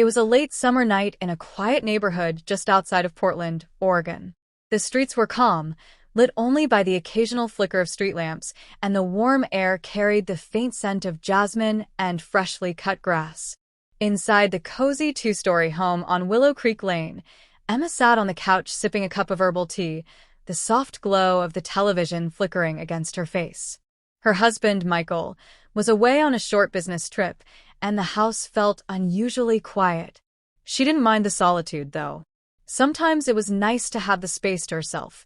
It was a late summer night in a quiet neighborhood just outside of Portland, Oregon. The streets were calm, lit only by the occasional flicker of street lamps, and the warm air carried the faint scent of jasmine and freshly cut grass. Inside the cozy two-story home on Willow Creek Lane, Emma sat on the couch sipping a cup of herbal tea, the soft glow of the television flickering against her face. Her husband, Michael, was away on a short business trip, and the house felt unusually quiet. She didn't mind the solitude, though. Sometimes it was nice to have the space to herself,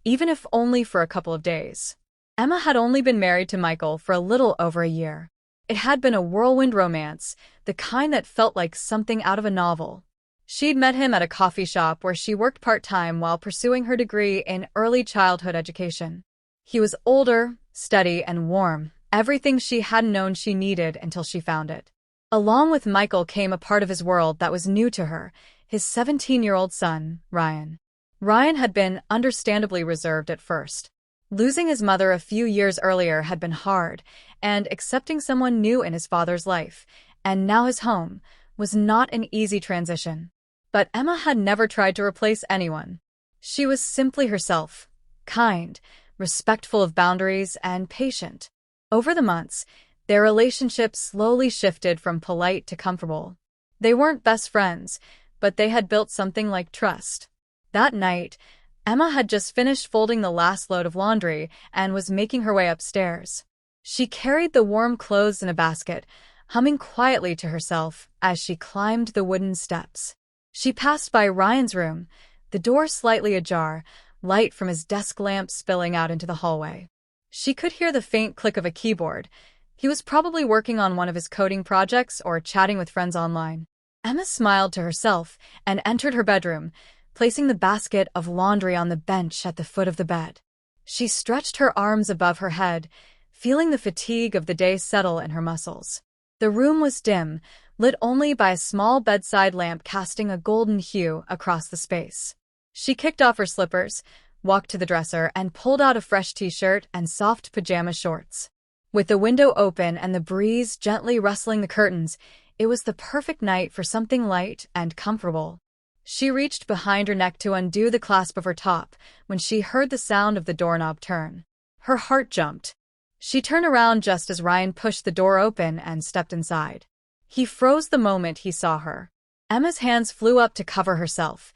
even if only for a couple of days. Emma had only been married to Michael for a little over a year. It had been a whirlwind romance, the kind that felt like something out of a novel. She'd met him at a coffee shop where she worked part-time while pursuing her degree in early childhood education. He was older, steady, and warm, everything she hadn't known she needed until she found it. Along with Michael came a part of his world that was new to her, his 17-year-old son, Ryan. Ryan had been understandably reserved at first. Losing his mother a few years earlier had been hard, and accepting someone new in his father's life, and now his home, was not an easy transition. But Emma had never tried to replace anyone. She was simply herself, kind, respectful of boundaries, and patient. Over the months, their relationship slowly shifted from polite to comfortable. They weren't best friends, but they had built something like trust. That night, Emma had just finished folding the last load of laundry and was making her way upstairs. She carried the warm clothes in a basket, humming quietly to herself as she climbed the wooden steps. She passed by Ryan's room, the door slightly ajar, light from his desk lamp spilling out into the hallway. She could hear the faint click of a keyboard. He was probably working on one of his coding projects or chatting with friends online. Emma smiled to herself and entered her bedroom, placing the basket of laundry on the bench at the foot of the bed. She stretched her arms above her head, feeling the fatigue of the day settle in her muscles. The room was dim, lit only by a small bedside lamp casting a golden hue across the space. She kicked off her slippers, walked to the dresser, and pulled out a fresh t-shirt and soft pajama shorts. With the window open and the breeze gently rustling the curtains, it was the perfect night for something light and comfortable. She reached behind her neck to undo the clasp of her top when she heard the sound of the doorknob turn. Her heart jumped. She turned around just as Ryan pushed the door open and stepped inside. He froze the moment he saw her. Emma's hands flew up to cover herself,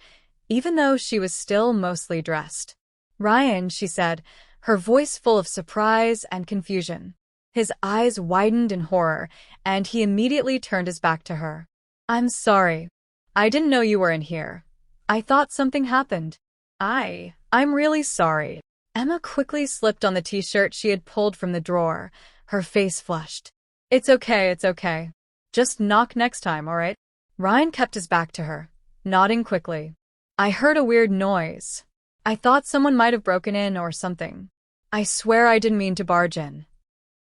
even though she was still mostly dressed. "Ryan," she said, her voice full of surprise and confusion. His eyes widened in horror, and he immediately turned his back to her. "I'm sorry. I didn't know you were in here. I thought something happened. I'm really sorry." Emma quickly slipped on the t-shirt she had pulled from the drawer, her face flushed. It's okay. Just knock next time, all right?" Ryan kept his back to her, nodding quickly. "I heard a weird noise. I thought someone might have broken in or something. I swear I didn't mean to barge in."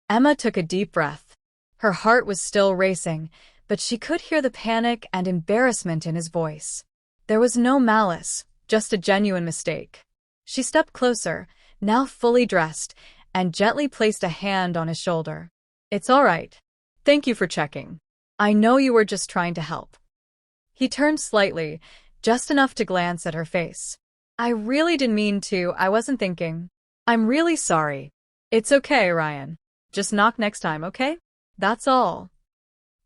Emma took a deep breath. Her heart was still racing, but she could hear the panic and embarrassment in his voice. There was no malice, just a genuine mistake. She stepped closer, now fully dressed, and gently placed a hand on his shoulder. "It's all right. Thank you for checking. I know you were just trying to help." He turned slightly, just enough to glance at her face. "I really didn't mean to. I wasn't thinking. I'm really sorry." "It's okay, Ryan. Just knock next time, okay? That's all."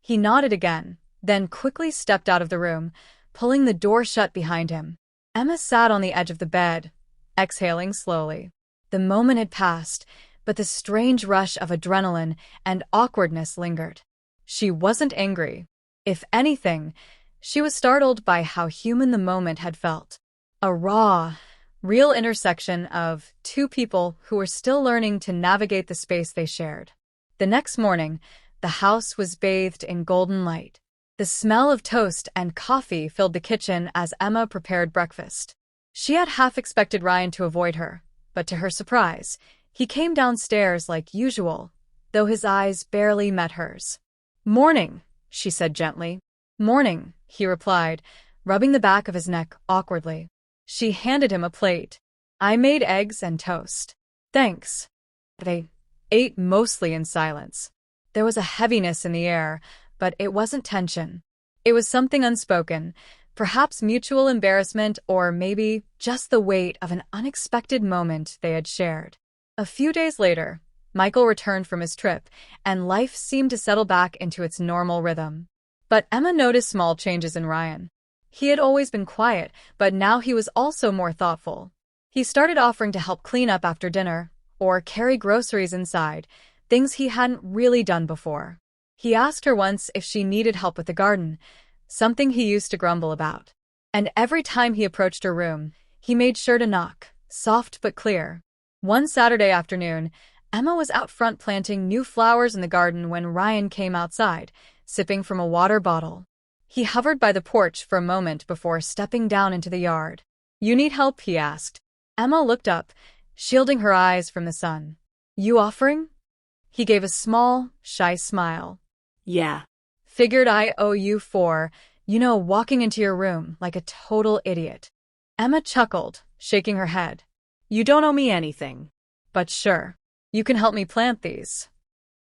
He nodded again, then quickly stepped out of the room, pulling the door shut behind him. Emma sat on the edge of the bed, exhaling slowly. The moment had passed, but the strange rush of adrenaline and awkwardness lingered. She wasn't angry. If anything, she was startled by how human the moment had felt. A raw, real intersection of two people who were still learning to navigate the space they shared. The next morning, the house was bathed in golden light. The smell of toast and coffee filled the kitchen as Emma prepared breakfast. She had half expected Ryan to avoid her, but to her surprise, he came downstairs like usual, though his eyes barely met hers. "Morning," she said gently. "Morning," he replied, rubbing the back of his neck awkwardly. She handed him a plate. "I made eggs and toast." "Thanks." They ate mostly in silence. There was a heaviness in the air, but it wasn't tension. It was something unspoken, perhaps mutual embarrassment or maybe just the weight of an unexpected moment they had shared. A few days later, Michael returned from his trip, and life seemed to settle back into its normal rhythm. But Emma noticed small changes in Ryan. He had always been quiet, but now he was also more thoughtful. He started offering to help clean up after dinner, or carry groceries inside, things he hadn't really done before. He asked her once if she needed help with the garden, something he used to grumble about. And every time he approached her room, he made sure to knock, soft but clear. One Saturday afternoon, Emma was out front planting new flowers in the garden when Ryan came outside, sipping from a water bottle. He hovered by the porch for a moment before stepping down into the yard. "You need help?" he asked. Emma looked up, shielding her eyes from the sun. "You offering?" He gave a small, shy smile. "Yeah. "Figured I owe you for, walking into your room like a total idiot." Emma chuckled, shaking her head. You don't owe me anything. "But sure. You can help me plant these."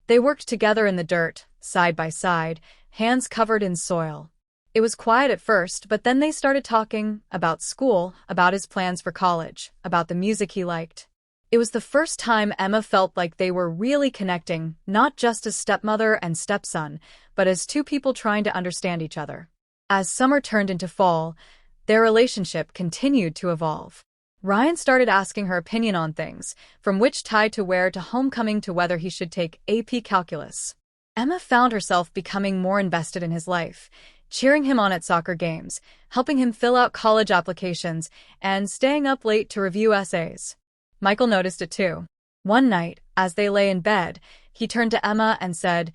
They worked together in the dirt, side by side, hands covered in soil. It was quiet at first, but then they started talking about school, about his plans for college, about the music he liked. It was the first time Emma felt like they were really connecting, not just as stepmother and stepson, but as two people trying to understand each other. As summer turned into fall, their relationship continued to evolve. Ryan started asking her opinion on things, from which tie to wear to homecoming to whether he should take AP Calculus. Emma found herself becoming more invested in his life, cheering him on at soccer games, helping him fill out college applications, and staying up late to review essays. Michael noticed it too. One night, as they lay in bed, he turned to Emma and said,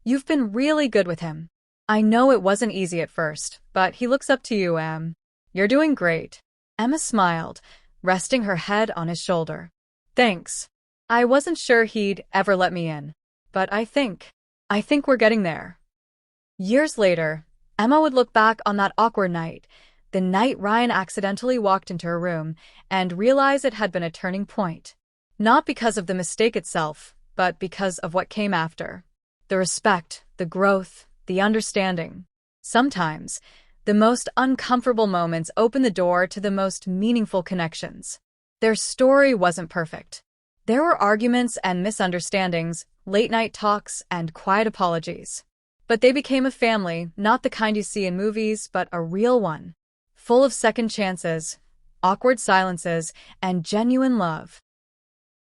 "You've been really good with him. I know it wasn't easy at first, but he looks up to you, Em. You're doing great." Emma smiled, resting her head on his shoulder. "Thanks. I wasn't sure he'd ever let me in. But I think we're getting there." Years later, Emma would look back on that awkward night, the night Ryan accidentally walked into her room, and realize it had been a turning point. Not because of the mistake itself, but because of what came after. The respect, the growth, the understanding. Sometimes, the most uncomfortable moments open the door to the most meaningful connections. Their story wasn't perfect. There were arguments and misunderstandings, late-night talks, and quiet apologies. But they became a family, not the kind you see in movies, but a real one. Full of second chances, awkward silences, and genuine love.